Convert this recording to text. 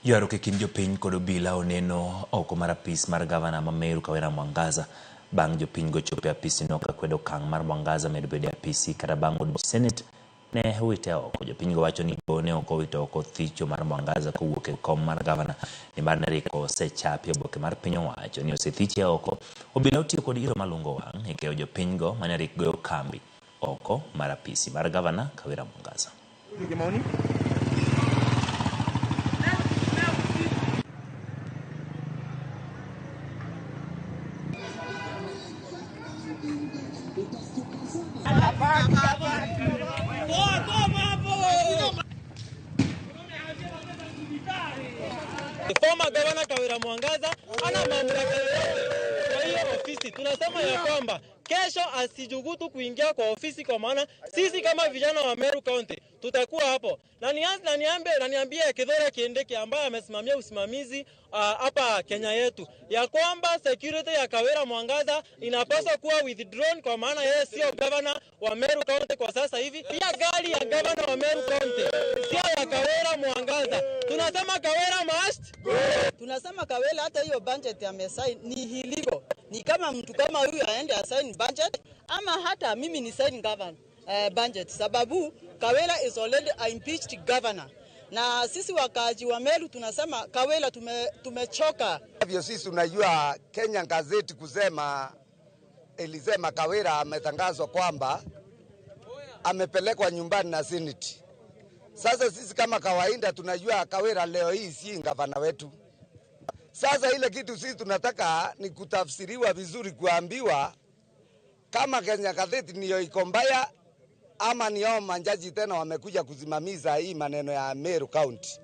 Yaro ke kin jopiny kod obila oneno oko mar apis mar gavana ma Meru Kawira Mwangaza bang' jopiny gochopo e apisino ka kwedo okang' mar Mwangaza medo bedo e apisi kata bang' od Senate ne wite oko. Jopiny go wacho ni ne ok owito oko thicho mar Mwangaza kowuok e kom mar gavana nimar ne riko osechapi oboke mar piny owacho ni osethiche oko. Obila otiyo kod iro malungo wang' e keyo jopiny go mane rik goyo kambi oko mar apisi mar gavana Kawira Mwangaza. Former Governor Kawira Mwangaza ana mamlaka kwa hiyo ofisi. Tunasema ya kwamba kesho asijugutu kuingia kwa ofisi, kwa maana sisi kama vijana wa Meru County tutakuwa hapo. Na niambie Kithure Kindiki ambaye amesimamia usimamizi hapa Kenya yetu ya kwamba security ya Kawira Mwangaza inapaswa kuwa withdrawn, kwa maana yeye sio governor wa Meru County kwa sasa hivi. Pia gari ya governor wa Meru County sio ya Kawira Mwangaza. Tunasema Kawira must go. Tunasema Kawira hata hiyo budget amesign ni illegal. Ni kama mtu kama huyu aende asign budget ama hata mimi ni sign governor budget, sababu Kawira is already a impeached governor. Na sisi wakaaji wa Meru tunasema Kawira tumechoka. Hivyo sisi tunajua Kenya gazeti ilisema Kawira ametangazwa kwamba amepelekwa nyumbani na Senate. Sasa sisi kama kawaida tunajua Kawira leo hii si gavana wetu. Sasa ile kitu sisi tunataka ni kutafsiriwa vizuri, kuambiwa kama Kenya gazeti niyo iko mbaya ama ni hao manjaji tena wamekuja kusimamiza hii maneno ya Meru County.